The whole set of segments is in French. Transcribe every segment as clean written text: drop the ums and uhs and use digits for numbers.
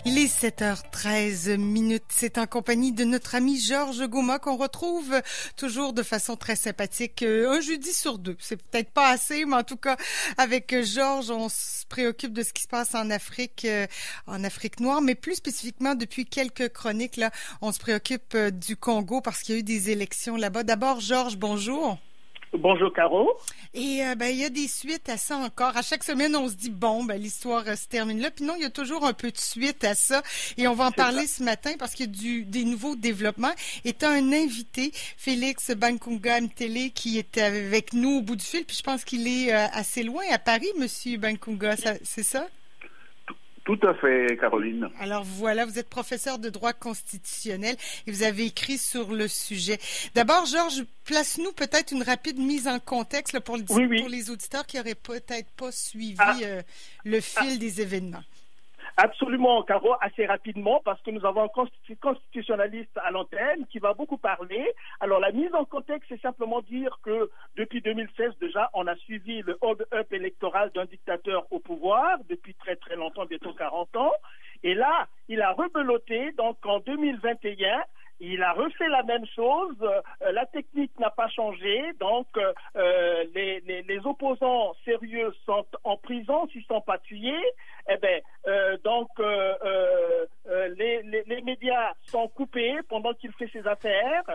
Il est 7h13 minutes. C'est en compagnie de notre ami Georges Goma qu'on retrouve toujours de façon très sympathique un jeudi sur deux. C'est peut-être pas assez, mais en tout cas, avec Georges, on se préoccupe de ce qui se passe en Afrique noire, mais plus spécifiquement depuis quelques chroniques, là, on se préoccupe du Congo parce qu'il y a eu des élections là-bas. D'abord, Georges, bonjour. Bonjour Caro. Et il y a des suites à ça encore. À chaque semaine, on se dit l'histoire se termine là. Puis non, il y a toujours un peu de suite à ça. Et on va en parler ce matin parce qu'il y a des nouveaux développements. Et tu as un invité, Félix Bankunga Mtele, qui est avec nous au bout du fil. Puis je pense qu'il est assez loin à Paris, Monsieur Bankunga. C'est ça? Tout à fait, Caroline. Alors voilà, vous êtes professeur de droit constitutionnel et vous avez écrit sur le sujet. D'abord, Georges, place-nous peut-être une rapide mise en contexte là, pour les auditeurs qui n'auraient peut-être pas suivi le fil des événements. Absolument, Caro, assez rapidement, parce que nous avons un constitutionnaliste à l'antenne qui va beaucoup parler. Alors, la mise en contexte, c'est simplement dire que depuis 2016, déjà, on a suivi le hold-up électoral d'un dictateur au pouvoir depuis très très longtemps, bientôt 40 ans. Et là, il a rebeloté, donc en 2021, il a refait la même chose, la technique n'a pas changé, donc les opposants sérieux sont en prison s'ils ne sont pas tués, les médias sont coupés pendant qu'il fait ses affaires,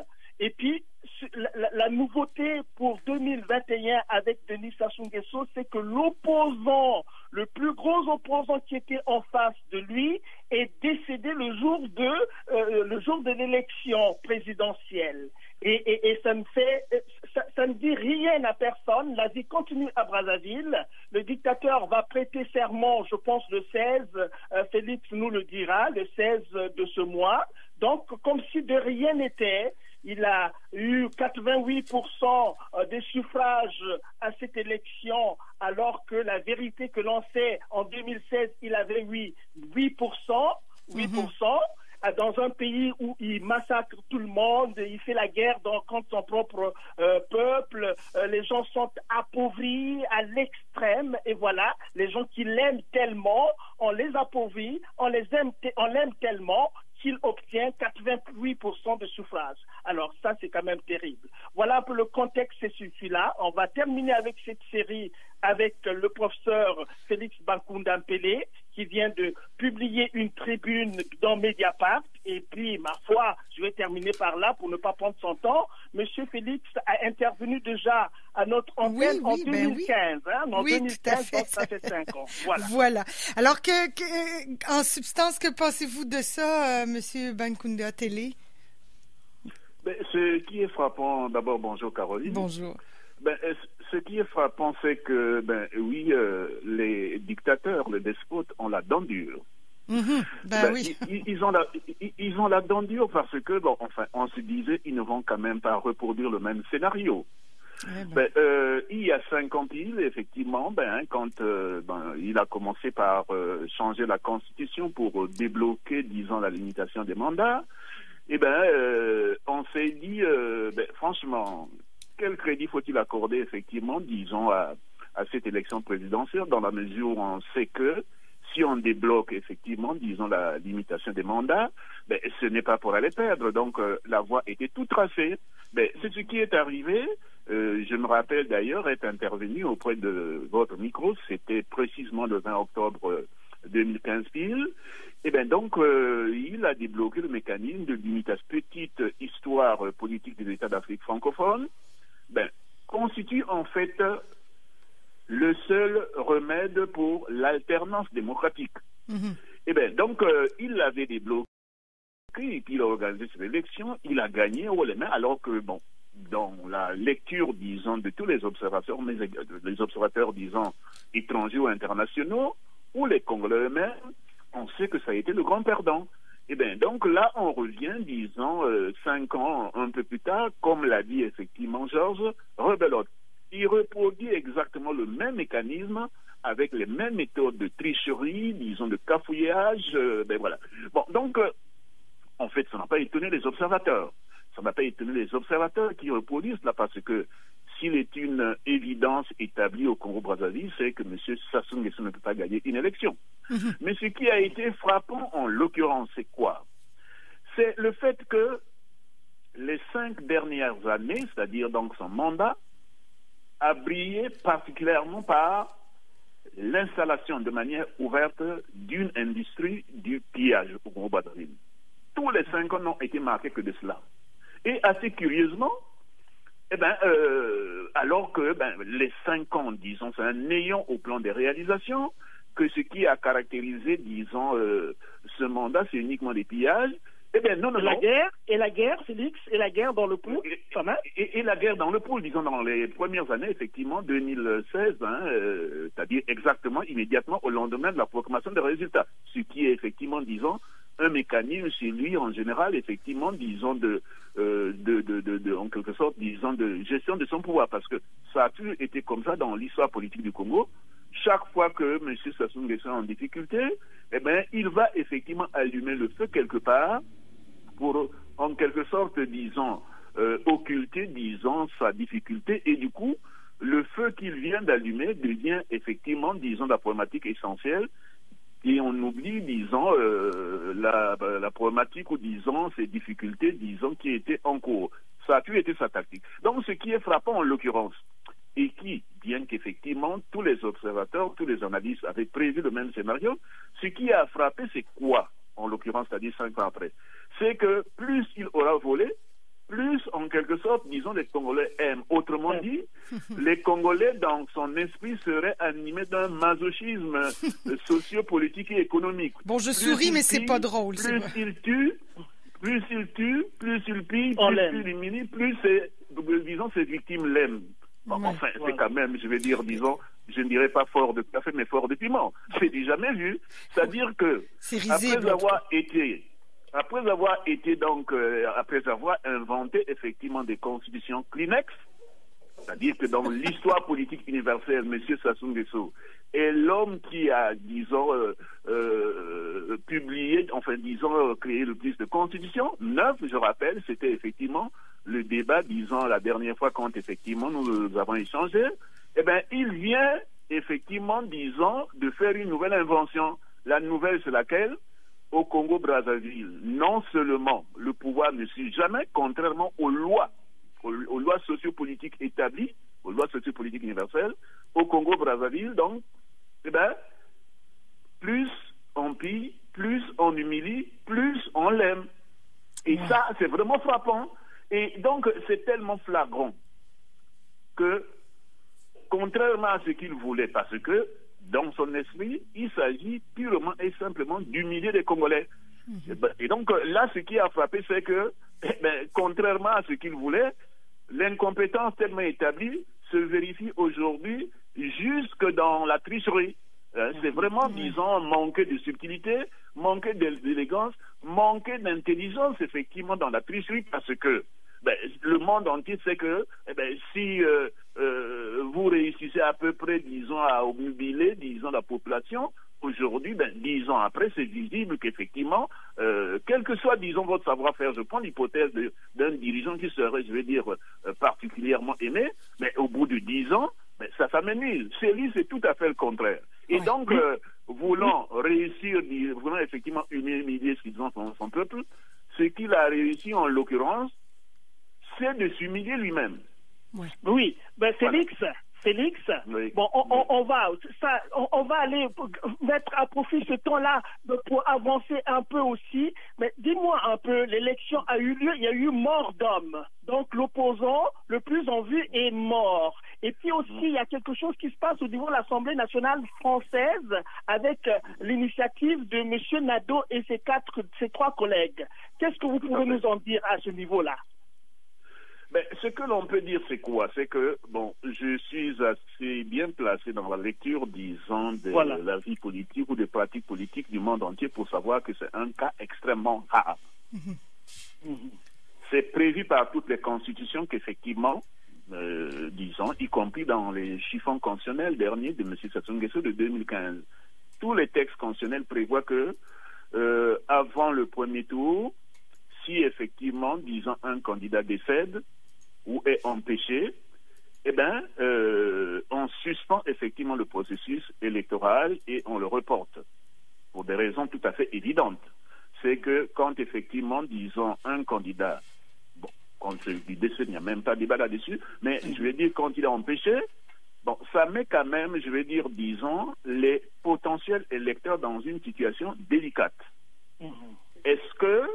et puis la nouveauté pour 2021 avec Denis Sassou Nguesso, c'est que l'opposant, le plus gros opposant qui était en face de lui, est décédé le jour de l'élection présidentielle. Et ça ne dit rien à personne. La vie continue à Brazzaville. Le dictateur va prêter serment, je pense, le 16. Félix nous le dira, le 16 de ce mois. Donc, comme si de rien n'était. Il a eu 88% des suffrages à cette élection, alors que la vérité que l'on sait, en 2016, il avait eu 8%. Dans un pays où il massacre tout le monde, il fait la guerre contre son propre peuple, les gens sont appauvris à l'extrême, et voilà, les gens qui l'aiment tellement, on les appauvrit, on l'aime tellement qu'il obtient 88% de suffrage. Alors ça, c'est quand même terrible. Voilà un peu le contexte, c'est celui-là. On va terminer avec cette série avec le professeur Félix Bankunga Mtele, qui vient de publier une tribune dans Mediapart. Et puis, ma foi, je vais terminer par là pour ne pas prendre son temps. Monsieur Félix a intervenu déjà à notre antenne en 2015. En 2015, donc ça fait 5 ans. Voilà. Alors, en substance, que pensez-vous de ça, Monsieur Bankunga Mtele? Ce qui est frappant, d'abord, bonjour Caroline. Bonjour. Ce qui est frappant, c'est que, les dictateurs, les despotes ont la dent dure. Oui. Ils ont la dent dure parce que, on se disait, ils ne vont quand même pas reproduire le même scénario. Il y a 5 ans pile, effectivement, quand il a commencé par changer la Constitution pour débloquer, disons, la limitation des mandats, on s'est dit, franchement, quel crédit faut-il accorder, effectivement, disons, à cette élection présidentielle, dans la mesure où on sait que si on débloque, effectivement, disons, la limitation des mandats, ce n'est pas pour aller perdre. Donc, la voie était toute tracée. C'est ce qui est arrivé. Je me rappelle d'ailleurs être intervenu auprès de votre micro, c'était précisément le 20 octobre 2015 pile. Il a débloqué le mécanisme de limitation. Petite histoire politique des États d'Afrique francophone, constitue en fait le seul remède pour l'alternance démocratique. Il l'avait débloqué et puis il a organisé cette élection, il a gagné haut les mains, alors que, dans la lecture, disons, de tous les observateurs, disons, étrangers ou internationaux, ou les Congolais eux-mêmes, on sait que ça a été le grand perdant. Là, on revient, disons, 5 ans un peu plus tard, comme l'a dit effectivement Georges, rebelote. Il reproduit exactement le même mécanisme avec les mêmes méthodes de tricherie, disons, de cafouillage, en fait, ça n'a pas étonné les observateurs. Ça n'a pas étonné les observateurs qui reproduisent cela parce que s'il est une évidence établie au Congo-Brazzaville, c'est que M. Sassou Nguesso ne peut pas gagner une élection. Mais ce qui a été frappant, en l'occurrence, c'est quoi? C'est le fait que les 5 dernières années, c'est-à-dire donc son mandat, a brillé particulièrement par l'installation de manière ouverte d'une industrie du pillage au Congo-Brazzaville. Tous les 5 ans n'ont été marqués que de cela. Et assez curieusement, alors que les 5 ans, disons, c'est un néant au plan des réalisations, que ce qui a caractérisé, disons, ce mandat, c'est uniquement des pillages. Non. La guerre, Félix, et la guerre dans le pool, et la guerre dans le pool, disons, dans les premières années, effectivement, 2016, c'est-à-dire exactement, immédiatement au lendemain de la proclamation des résultats. Ce qui est effectivement, disons, un mécanisme chez lui, en général, effectivement, disons, en quelque sorte, disons, de gestion de son pouvoir, parce que ça a toujours été comme ça dans l'histoire politique du Congo. Chaque fois que M. Sassou Nguesso est en difficulté, il va effectivement allumer le feu quelque part pour, en quelque sorte, disons, occulter, disons, sa difficulté, et du coup, le feu qu'il vient d'allumer devient effectivement, disons, la problématique essentielle, et on oublie, disons, la problématique ou, disons, ces difficultés, disons, qui étaient en cours. Ça a toujours été sa tactique. Donc, ce qui est frappant en l'occurrence, et qui, bien qu'effectivement, tous les observateurs, tous les analystes avaient prévu le même scénario, ce qui a frappé, c'est quoi, en l'occurrence, c'est-à-dire 5 ans après? C'est que plus il aura volé, plus, en quelque sorte, disons, les Congolais aiment. Autrement dit, les Congolais, dans son esprit, seraient animés d'un masochisme sociopolitique et économique. Bon, je souris, mais c'est pas drôle. Plus il tue, plus il pille, plus il humilie, plus, disons, ses victimes l'aiment. Enfin, c'est quand même, je vais dire, disons, je ne dirais pas fort de café, mais fort de piment. C'est du jamais vu. C'est-à-dire que, après avoir inventé effectivement des constitutions Kleenex, c'est-à-dire que dans l'histoire politique universelle, M. Sassou Nguesso est l'homme qui a, disons, créé le plus de constitutions. 9, je rappelle, c'était effectivement le débat, disons, la dernière fois quand effectivement nous avons échangé. Il vient effectivement, disons, de faire une nouvelle invention. La nouvelle, c'est laquelle? Au Congo-Brazzaville, non seulement le pouvoir ne suit jamais, contrairement aux lois sociopolitiques établies, aux lois sociopolitiques universelles, au Congo-Brazzaville, donc, plus on pille, plus on humilie, plus on l'aime. Et ça, c'est vraiment frappant. Et donc, c'est tellement flagrant que, contrairement à ce qu'il voulait, parce que, dans son esprit, il s'agit purement et simplement d'humilier les Congolais. Et donc, là, ce qui a frappé, c'est que, contrairement à ce qu'il voulait, l'incompétence tellement établie se vérifie aujourd'hui jusque dans la tricherie. C'est vraiment, disons, manquer de subtilité, manquer d'élégance, manquer d'intelligence, effectivement, dans la tricherie, parce que le monde entier sait que si vous réussissez à peu près, disons, à mobiler, disons, la population, aujourd'hui, 10 ans après, c'est visible qu'effectivement, quel que soit, disons, votre savoir-faire, je prends l'hypothèse d'un dirigeant qui serait, je vais dire, particulièrement aimé, mais au bout de 10 ans, ça s'amenuise. Chez lui, c'est tout à fait le contraire. Et donc, voulant réussir, voulant effectivement humilier, disons, son peuple, ce qu'il a réussi en l'occurrence, c'est de s'humilier lui-même. Oui, Félix, oui. Bon, on va aller mettre à profit ce temps-là pour avancer un peu aussi. Mais dis-moi un peu, l'élection a eu lieu, il y a eu mort d'homme. Donc l'opposant le plus en vue est mort. Et puis aussi, il y a quelque chose qui se passe au niveau de l'Assemblée nationale française avec l'initiative de M. Nadeau et ses 3 collègues. Qu'est-ce que vous pouvez nous en dire à ce niveau-là? Ce que l'on peut dire, c'est quoi? C'est que, je suis assez bien placé dans la lecture, disons, de la vie politique ou des pratiques politiques du monde entier pour savoir que c'est un cas extrêmement rare. C'est prévu par toutes les constitutions qu'effectivement, disons, y compris dans les chiffons constitutionnels derniers de M. Sassou Nguesso de 2015, tous les textes constitutionnels prévoient que, avant le premier tour, si effectivement, disons, un candidat décède ou est empêché, on suspend effectivement le processus électoral et on le reporte pour des raisons tout à fait évidentes. C'est que quand effectivement, disons, un candidat, bon, quand il décède, il n'y a même pas de débat là-dessus, mais je vais dire quand il est empêché, bon, ça met quand même, je vais dire, disons, les potentiels électeurs dans une situation délicate. Est-ce que,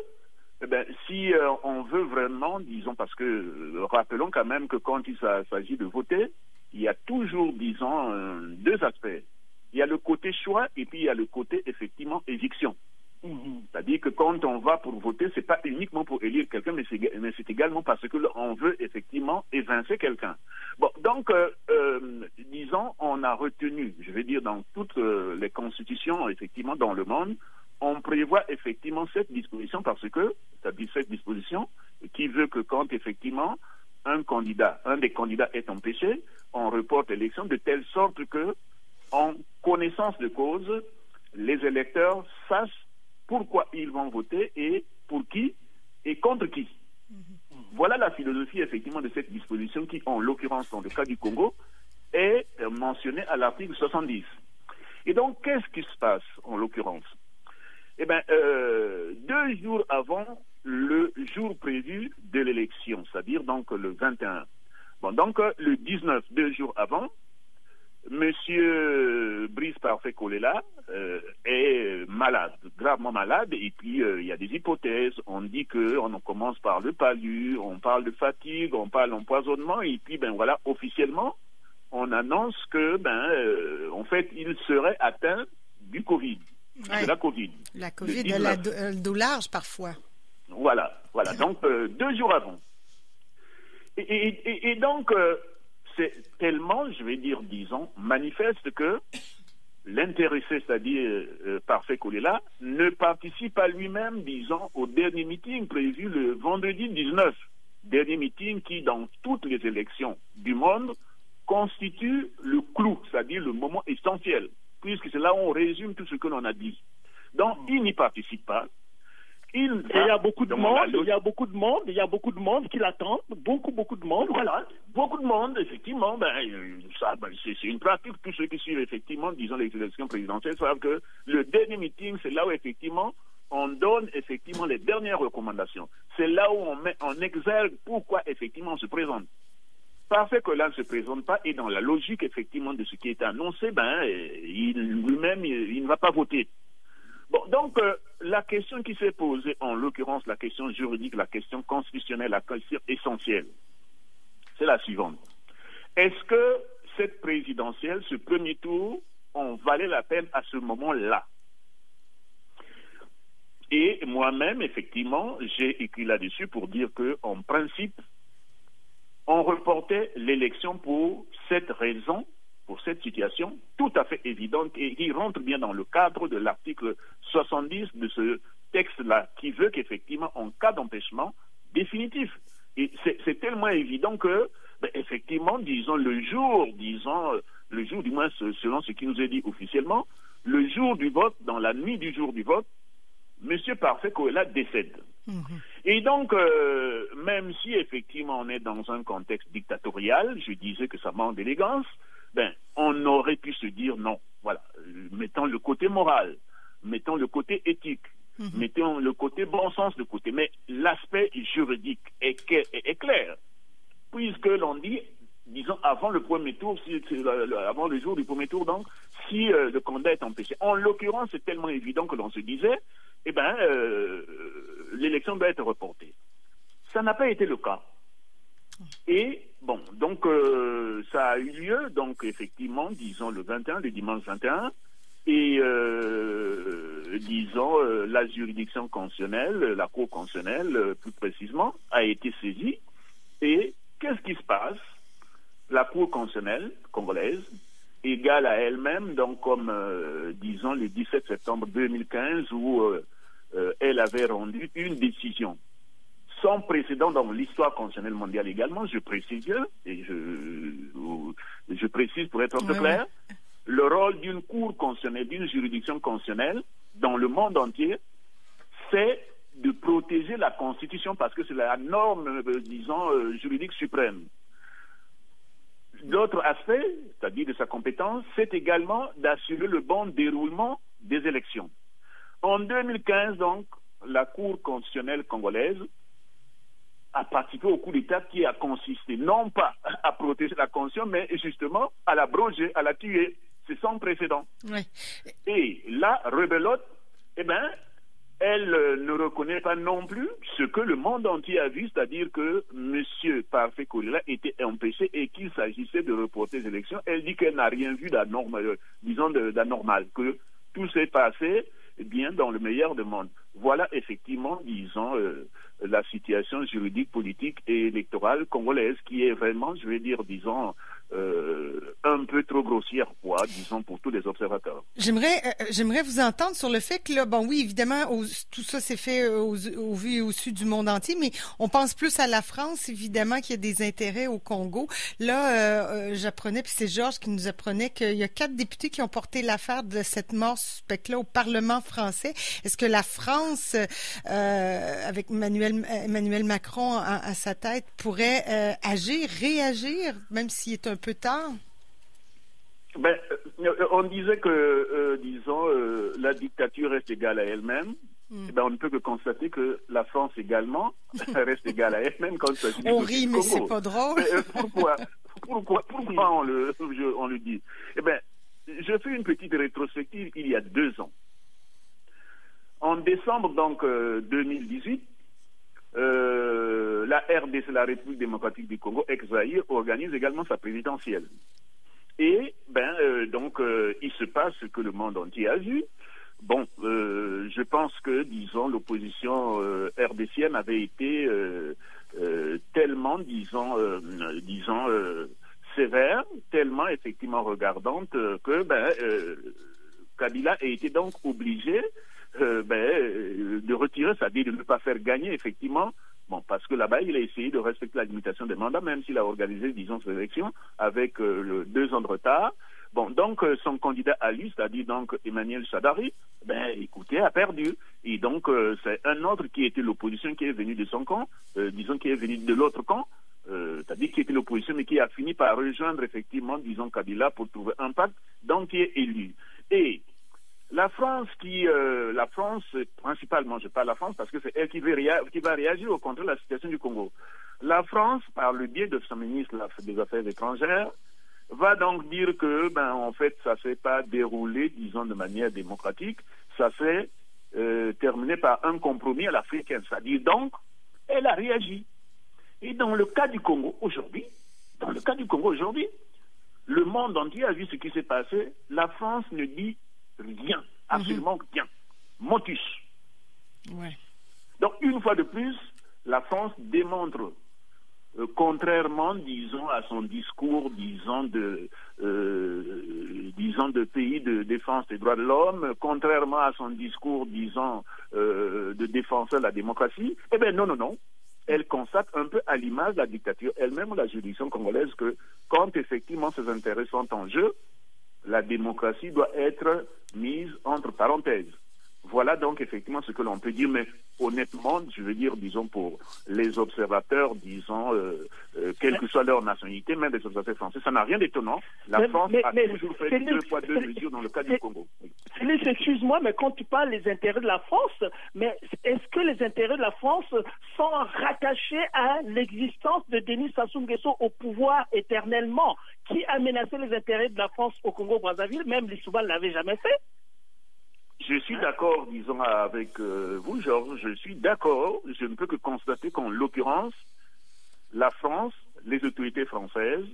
si on veut vraiment, disons, parce que rappelons quand même que quand il s'agit de voter, il y a toujours, disons, deux aspects. Il y a le côté choix et puis il y a le côté, effectivement, éviction. C'est-à-dire que quand on va pour voter, c'est pas uniquement pour élire quelqu'un, mais c'est également parce que on veut effectivement évincer quelqu'un. Bon, donc, disons, on a retenu, je vais dire, dans toutes les constitutions, effectivement, dans le monde, on prévoit effectivement cette disposition parce que, c'est-à-dire cette disposition qui veut que quand effectivement un des candidats est empêché, on reporte l'élection de telle sorte que, en connaissance de cause, les électeurs sachent pourquoi ils vont voter et pour qui et contre qui. Voilà la philosophie effectivement de cette disposition qui, en l'occurrence dans le cas du Congo, est mentionnée à l'article 70. Et donc, qu'est-ce qui se passe en l'occurrence? 2 jours avant le jour prévu de l'élection, c'est-à-dire donc le 21. Bon, donc le 19, 2 jours avant, Monsieur Brice Parfait Kolela est malade, gravement malade, et puis il y a des hypothèses. On dit qu'on commence par le palu, on parle de fatigue, on parle d'empoisonnement, et puis voilà, officiellement, on annonce que en fait, il serait atteint du Covid, de la Covid. La Covid, le dos large parfois. Voilà. Donc 2 jours avant. Et donc c'est tellement, je vais dire, disons, manifeste que l'intéressé, c'est-à-dire Parfait Kolela, ne participe pas lui-même, disons, au dernier meeting prévu le vendredi 19. Dernier meeting qui, dans toutes les élections du monde, constitue le clou, c'est-à-dire le moment essentiel, puisque c'est là où on résume tout ce que l'on a dit. Donc, il n'y participe pas. Il y a beaucoup de monde qui l'attendent, beaucoup de monde. Voilà, beaucoup de monde, effectivement, c'est une pratique. Tous ceux qui suivent, effectivement, disons, les élections présidentielles savent que le dernier meeting, c'est là où, effectivement, on donne, effectivement, les dernières recommandations. C'est là où on met en exergue pourquoi, effectivement, on se présente. Parfait que là ne se présente pas, et dans la logique, effectivement, de ce qui est annoncé, lui-même, il ne va pas voter. Bon, donc, la question qui s'est posée, en l'occurrence, la question juridique, la question constitutionnelle, la question essentielle, c'est la suivante. Est-ce que cette présidentielle, ce premier tour, en valait la peine à ce moment-là? Et moi-même, effectivement, j'ai écrit là-dessus pour dire qu'en principe, on reportait l'élection pour cette raison, pour cette situation tout à fait évidente et qui rentre bien dans le cadre de l'article 70 de ce texte-là, qui veut qu'effectivement, en cas d'empêchement définitif, et c'est tellement évident que, effectivement, disons, le jour, du moins selon ce qui nous est dit officiellement, le jour du vote, dans la nuit du jour du vote, M. Parfait Kolela décède. Et donc, même si effectivement on est dans un contexte dictatorial, je disais que ça manque d'élégance, on aurait pu se dire non. Voilà, mettons le côté moral, mettons le côté éthique, mettons le côté bon sens de côté. Mais l'aspect juridique est clair, puisque l'on dit, disons, avant le premier tour, avant le jour du premier tour, donc, si le candidat est empêché. En l'occurrence, c'est tellement évident que l'on se disait, l'élection doit être reportée. Ça n'a pas été le cas. Et bon, donc ça a eu lieu, donc effectivement, disons le 21, le dimanche 21, et disons la juridiction constitutionnelle, la Cour constitutionnelle plus précisément, a été saisie. Et qu'est-ce qui se passe? La Cour constitutionnelle congolaise, égale à elle-même, donc comme disons le 17 septembre 2015, où elle avait rendu une décision sans précédent dans l'histoire constitutionnelle mondiale également, je précise, et je précise pour être un peu clair, le rôle d'une cour constitutionnelle, d'une juridiction constitutionnelle, dans le monde entier, c'est de protéger la Constitution, parce que c'est la norme, disons, juridique suprême. L'autre aspect, c'est-à-dire de sa compétence, c'est également d'assurer le bon déroulement des élections. En 2015, donc, la Cour constitutionnelle congolaise a participé au coup d'État qui a consisté non pas à protéger la Constitution, mais justement à l'abroger, à la tuer. C'est sans précédent. Oui. Et la rebelote, eh bien, elle ne reconnaît pas non plus ce que le monde entier a vu, c'est-à-dire que M. Parfait Kolela était empêché et qu'il s'agissait de reporter les élections. Elle dit qu'elle n'a rien vu d'anormal, que tout s'est passé bien dans le meilleur des mondes. Voilà effectivement, disons, la situation juridique, politique et électorale congolaise qui est vraiment, je vais dire, disons, un peu trop grossière, quoi, disons, pour tous les observateurs. J'aimerais vous entendre sur le fait que, là, bon, oui, évidemment, tout ça s'est fait au vu et au su du monde entier, mais on pense plus à la France, évidemment, qu'il y a des intérêts au Congo. Là, j'apprenais, puis c'est Georges qui nous apprenait qu'il y a 4 députés qui ont porté l'affaire de cette mort suspecte-là au Parlement français. Est-ce que la France, avec Emmanuel Macron à sa tête, pourrait réagir, même s'il est un peu tard? Ben, on disait que, disons, la dictature reste égale à elle-même. Ben, on ne peut que constater que la France également reste égale à elle-même quand il s'agit du On rit, mais c'est pas drôle. Pourquoi on le dit? Eh ben, je fais une petite rétrospective il y a 2 ans. En décembre, donc, 2018, la RDC, la République démocratique du Congo, ex-Zaïre, organise également sa présidentielle. Et, il se passe ce que le monde entier a vu. Bon, je pense que, disons, l'opposition RDCienne avait été tellement, disons, sévère, tellement effectivement regardante que, Kabila a été donc obligé de retirer, c'est-à-dire de ne pas faire gagner, effectivement. Bon, parce que là-bas, il a essayé de respecter la limitation des mandats, même s'il a organisé, disons, ces élections avec 2 ans de retard. Bon, donc, son candidat à lui, c'est-à-dire donc Emmanuel Shadari, écoutez, a perdu. Et donc, c'est un autre qui était l'opposition qui est venu de son camp, disons, qui est venu de l'autre camp, c'est-à-dire qui était l'opposition, mais qui a fini par rejoindre, effectivement, disons, Kabila pour trouver un pacte, donc qui est élu. Et la France, principalement, je parle de la France parce que c'est elle qui va réagir au contre la situation du Congo. La France, par le biais de son ministre des Affaires étrangères, va donc dire que, en fait, ça s'est pas déroulé, disons, de manière démocratique, ça s'est terminé par un compromis à l'africaine. C'est-à-dire, donc, elle a réagi. Et dans le cas du Congo aujourd'hui, le monde entier a vu ce qui s'est passé. La France ne dit rien, absolument rien. Motus. Ouais. Donc, une fois de plus, la France démontre, contrairement, disons, à son discours, disons, de pays de défense des droits de l'homme, contrairement à son discours, disons, de défenseur de la démocratie, non. Elle constate un peu à l'image de la dictature elle-même ou la juridiction congolaise que quand effectivement ses intérêts sont en jeu, la démocratie doit être mise entre parenthèses. Voilà donc effectivement ce que l'on peut dire, mais honnêtement, je veux dire, disons, pour les observateurs, disons, quelle que soit leur nationalité, même les observateurs français, ça n'a rien d'étonnant. La France a toujours fait 2 poids 2 mesures dans le cas du Congo. Félix, excuse-moi, mais quand tu parles des intérêts de la France, mais est-ce que les intérêts de la France sont rattachés à l'existence de Denis Sassou Nguesso au pouvoir éternellement, qui a menacé les intérêts de la France au Congo-Brazzaville? Même Lissouba ne l'avait jamais fait. Je suis d'accord, disons, avec vous, Georges, je suis d'accord. Je ne peux que constater qu'en l'occurrence, la France, les autorités françaises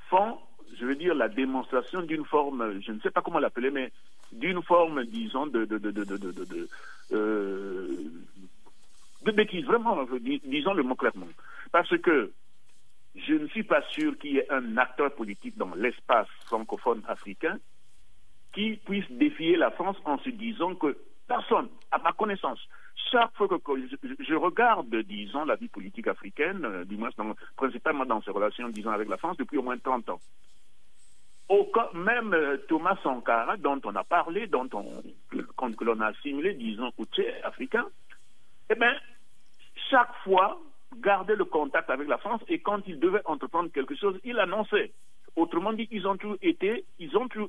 font, je veux dire, la démonstration d'une forme, je ne sais pas comment l'appeler, mais d'une forme, disons, de bêtise, vraiment, disons le mot clairement. Parce que je ne suis pas sûr qu'il y ait un acteur politique dans l'espace francophone africain qui puisse défier la France en se disant que personne, à ma connaissance, chaque fois que je regarde, disons, la vie politique africaine, du moins principalement dans ses relations, disons, avec la France, depuis au moins 30 ans, même Thomas Sankara, dont on a parlé, que l'on a assimilé, disons, au tiers africain, chaque fois, gardait le contact avec la France et quand il devait entreprendre quelque chose, il annonçait. Autrement dit, ils ont toujours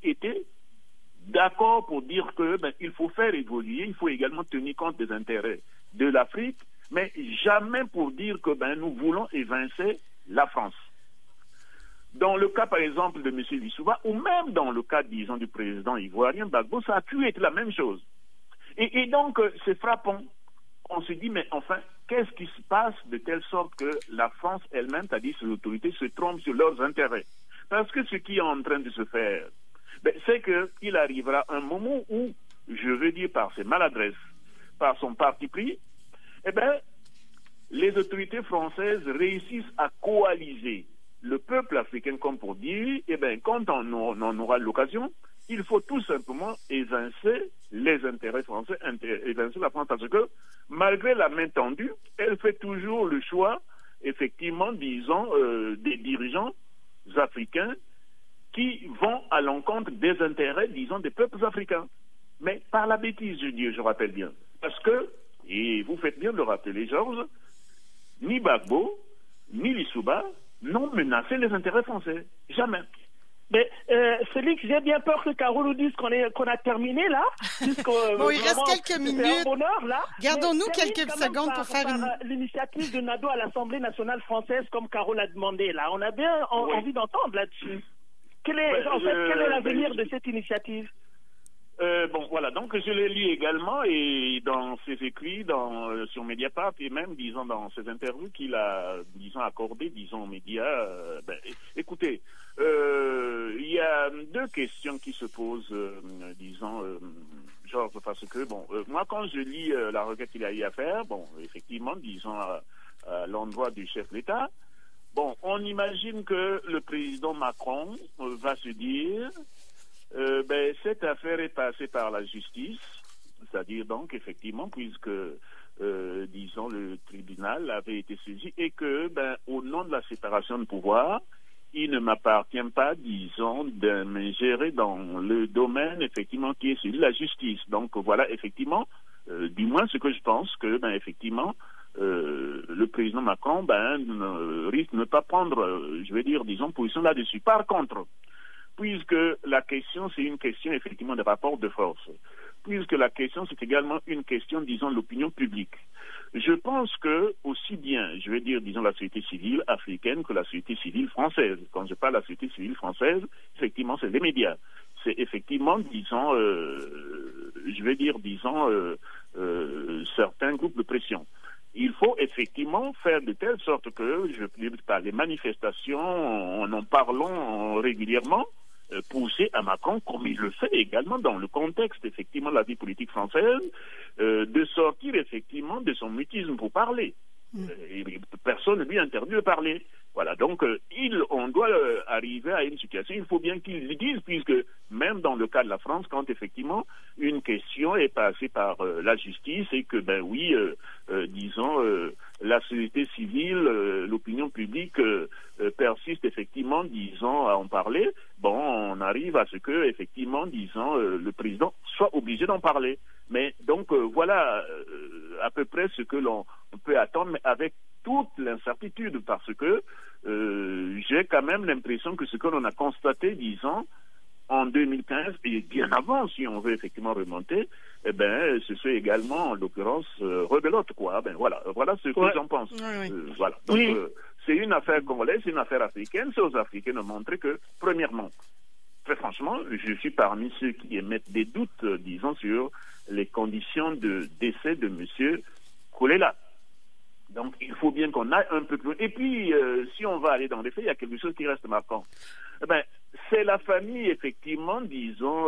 été d'accord pour dire que il faut faire évoluer, il faut également tenir compte des intérêts de l'Afrique, mais jamais pour dire que nous voulons évincer la France. Dans le cas, par exemple, de M. Lissouba, ou même dans le cas, disons, du président ivoirien Gbagbo, ça a toujours été la même chose. Et donc, c'est frappant. On se dit, mais enfin, qu'est-ce qui se passe de telle sorte que la France elle-même, c'est-à-dire ses autorités, se trompent sur leurs intérêts? Parce que ce qui est en train de se faire, c'est qu'il arrivera un moment où, je veux dire par ses maladresses, par son parti pris, les autorités françaises réussissent à coaliser le peuple africain, comme pour dire, quand on en aura l'occasion, il faut tout simplement évincer les intérêts français, évincer la France, parce que malgré la main tendue, elle fait toujours le choix, effectivement, disons, des dirigeants africains qui vont à l'encontre des intérêts, disons, des peuples africains. Mais par la bêtise, je rappelle bien. Parce que, et vous faites bien de le rappeler, Georges, ni Gbagbo, ni Lissouba n'ont menacé les intérêts français. Jamais. Mais Félix, j'ai bien peur que Caro nous dise qu'on a terminé là. Bon, il reste quelques minutes. Bonheur, là. Gardons-nous quelques secondes pour faire l'initiative de Nado à l'Assemblée nationale française, comme Caro l'a demandé là. On a bien envie d'entendre là-dessus. Quel est l'avenir de cette initiative? Voilà, donc je l'ai lu également et dans ses écrits sur Mediapart et même, disons, dans ses interviews qu'il a, disons, accordées, disons, aux médias. Écoutez, il y a deux questions qui se posent, disons, Georges, parce que, moi, quand je lis la requête qu'il a eu à faire, effectivement, disons, à l'endroit du chef d'État, on imagine que le président Macron va se dire... cette affaire est passée par la justice, c'est-à-dire donc effectivement puisque disons le tribunal avait été saisi et que au nom de la séparation de pouvoir, il ne m'appartient pas, disons, de m'ingérer dans le domaine effectivement qui est celui de la justice. Donc voilà effectivement, du moins ce que je pense que effectivement le président Macron risque de ne pas prendre, je vais dire, disons, position là-dessus. Par contre, puisque la question, c'est une question effectivement de rapport de force, puisque la question, c'est également une question, disons, de l'opinion publique. Je pense que, aussi bien, je vais dire, disons, la société civile africaine que la société civile française. Quand je parle de la société civile française, effectivement, c'est les médias. C'est effectivement, disons, je vais dire, disons, certains groupes de pression. Il faut effectivement faire de telle sorte que, par les manifestations, en parlant régulièrement, pousser à Macron, comme il le fait également dans le contexte effectivement de la vie politique française, de sortir effectivement de son mutisme pour parler. Personne ne lui interdit de parler. Voilà, donc on doit arriver à une situation, il faut bien qu'ils le disent, puisque même dans le cas de la France, quand effectivement une question est passée par la justice et que, disons, la société civile, l'opinion publique persiste effectivement, disons, à en parler, on arrive à ce que, effectivement, disons, le président soit obligé d'en parler. Mais donc, voilà à peu près ce que l'on peut attendre, mais avec toute l'incertitude, parce que j'ai quand même l'impression que ce que l'on a constaté, disons, en 2015, et bien avant, si on veut effectivement remonter, ce sont également, en l'occurrence, rebelote, quoi. Voilà ce que j'en pense. Voilà. Donc, c'est une affaire congolaise, c'est une affaire africaine. C'est aux Africains de montrer que, premièrement, très franchement, je suis parmi ceux qui émettent des doutes, disons, sur les conditions de décès de M. Koulela. Donc, il faut bien qu'on aille un peu plus loin. Et puis, si on va aller dans les faits, il y a quelque chose qui reste marquant. C'est la famille, effectivement, disons,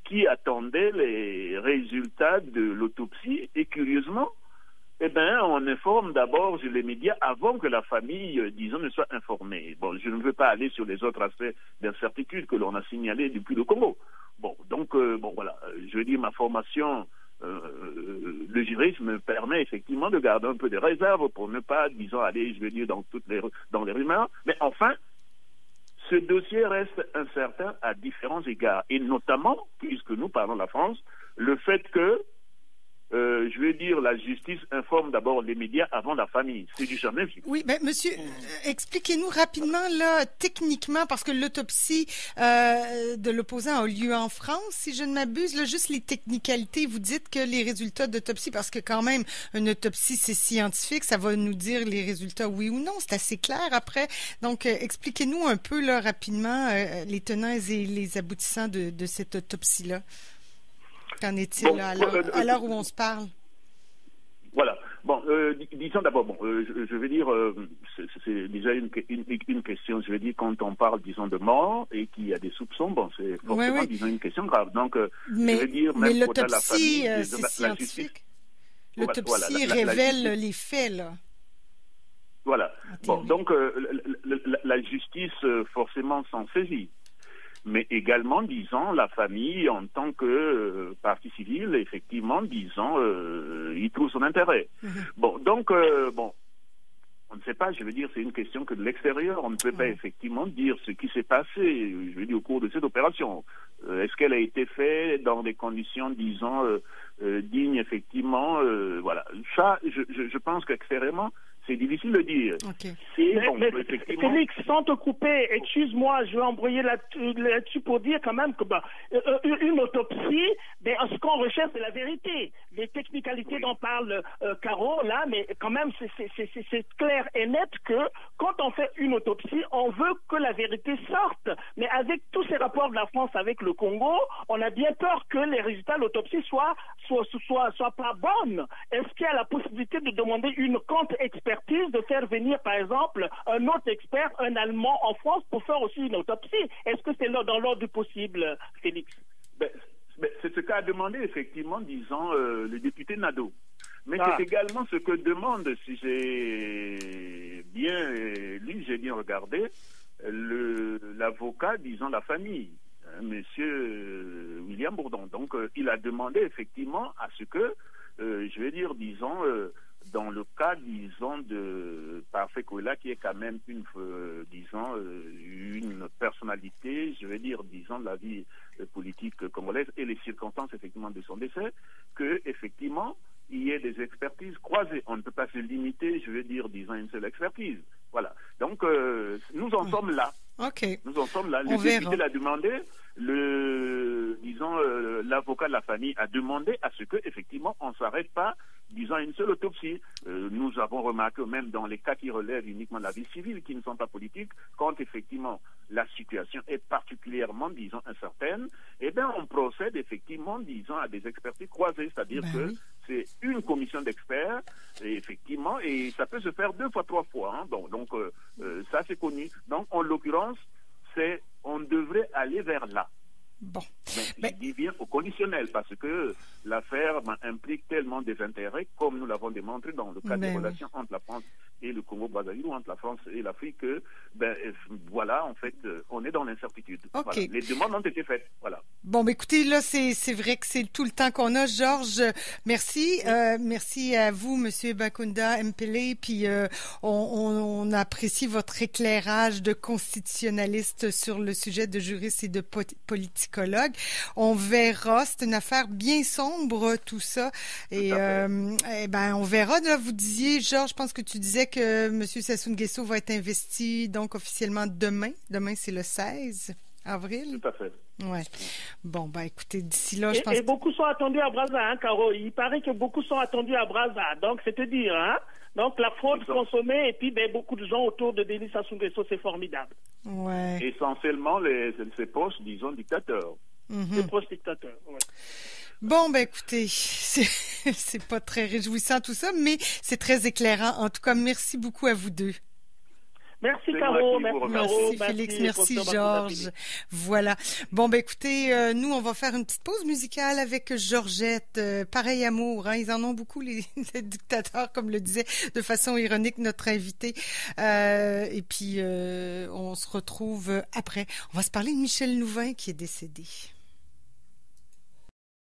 qui attendait les résultats de l'autopsie. Et curieusement, on informe d'abord les médias avant que la famille, disons, ne soit informée. Je ne veux pas aller sur les autres aspects d'incertitude que l'on a signalés depuis le Congo. Voilà. Je veux dire, ma formation... le juriste me permet effectivement de garder un peu de réserve pour ne pas, disons, aller, je veux dire, dans les rumeurs. Mais enfin, ce dossier reste incertain à différents égards. Et notamment, puisque nous parlons de la France, le fait que je vais dire, la justice informe d'abord les médias avant la famille. C'est du jamais vu. Oui, ben monsieur, expliquez-nous rapidement là, techniquement, parce que l'autopsie de l'opposant a lieu en France, si je ne m'abuse, là, juste les technicalités. Vous dites que les résultats d'autopsie, parce que quand même, une autopsie, c'est scientifique, ça va nous dire les résultats oui ou non, c'est assez clair après. Donc, expliquez-nous un peu là rapidement les tenants et les aboutissants de cette autopsie-là. Qu'en est-il à l'heure où on se parle? Voilà. Bon, disons d'abord, je vais dire, c'est déjà une question, je vais dire, quand on parle, disons, de mort et qu'il y a des soupçons, bon, c'est forcément, disons, une question grave. Donc, je vais dire, même mais l'autopsie, c'est scientifique. L'autopsie révèle les faits, là. Voilà. Bon, donc, la justice, forcément, s'en saisit. Mais également, disons, la famille, en tant que partie civile, effectivement, disons, il trouve son intérêt. Bon, donc, on ne sait pas, je veux dire, c'est une question que de l'extérieur, on ne peut pas effectivement dire ce qui s'est passé, je veux dire, au cours de cette opération. Est-ce qu'elle a été faite dans des conditions, disons, dignes, effectivement, voilà. Ça, je pense qu'extérieurement, c'est difficile de dire. Okay. Mais Félix, sans te couper, excuse-moi, je vais embrayer là-dessus pour dire quand même que une autopsie, ce qu'on recherche, c'est la vérité. Les technicalités dont parle Caro, là, mais quand même, c'est clair et net que quand on fait une autopsie, on veut que la vérité sorte. Mais avec tous ces rapports de la France avec le Congo, on a bien peur que les résultats de l'autopsie soient pas bonnes. Est-ce qu'il y a la possibilité de demander une contre-expertise, de faire venir, par exemple, un autre expert, un Allemand en France, pour faire aussi une autopsie? Est-ce que c'est dans l'ordre du possible, Félix? C'est ce qu'a demandé, effectivement, disons, le député Nadeau. Mais c'est également ce que demande, si j'ai bien lu, j'ai bien regardé, l'avocat, disons, la famille, monsieur William Bourdon. Donc, il a demandé, effectivement, à ce que, je vais dire, disons, dans le cas, disons, de Parfait Koïla, qui est quand même une personnalité, je vais dire, disons, de la vie politique congolaise et les circonstances, effectivement, de son décès, que, effectivement, il y ait des expertises croisées. On ne peut pas se limiter, je vais dire, disons, à une seule expertise. Voilà. Donc, nous en sommes là. Okay. Nous en sommes là. Le député l'a demandé, l'avocat de la famille a demandé à ce que, effectivement, on ne s'arrête pas, disons, à une seule autopsie. Nous avons remarqué, même dans les cas qui relèvent uniquement de la vie civile, qui ne sont pas politiques, quand, effectivement, la situation est particulièrement, disons, incertaine, eh bien, on procède, effectivement, disons, à des expertises croisées, c'est-à-dire que c'est une commission d'experts, et effectivement, et ça peut se faire 2 fois, 3 fois. Hein. Bon, donc, ça, c'est connu. Donc, en l'occurrence, on devrait aller vers là. Bon. Mais je dis bien au conditionnel, parce que l'affaire implique tellement des intérêts, comme nous l'avons démontré dans le cas des relations entre la France et le Congo-Brazzaville, ou entre la France et l'Afrique, que, voilà, en fait, on est dans l'incertitude. Okay. Voilà. Les demandes ont été faites. Voilà. Bon, écoutez, là, c'est vrai que c'est tout le temps qu'on a. Georges, merci. Merci à vous, Monsieur Bakunda Mpele, puis on apprécie votre éclairage de constitutionnaliste sur le sujet de juriste et de politicologue. On verra, c'est une affaire bien sombre, tout ça. Et on verra. Là, vous disiez, Georges, je pense que tu disais que M. Sassou Nguesso va être investi donc officiellement demain. Demain, c'est le 16 avril. Tout à fait. Ouais. Bon, écoutez, d'ici là, je pense... Et beaucoup sont attendus à Brazza, hein, Caro. Il paraît que beaucoup sont attendus à Brazza. Donc, c'est te dire, hein. Donc, la fraude consommée et puis beaucoup de gens autour de Denis Sassou Nguesso, c'est formidable. Ouais. Essentiellement, ses proches, disons, dictateurs. Les proches dictateurs, ouais. Bon, écoutez, c'est pas très réjouissant tout ça, mais c'est très éclairant. En tout cas, merci beaucoup à vous deux. Merci Caro, merci Félix, merci Georges. Voilà. Bon, écoutez, nous, on va faire une petite pause musicale avec Georgette. Pareil amour, hein, ils en ont beaucoup, les dictateurs, comme le disait de façon ironique notre invité. Et puis, on se retrouve après. On va se parler de Michel Louvain qui est décédé.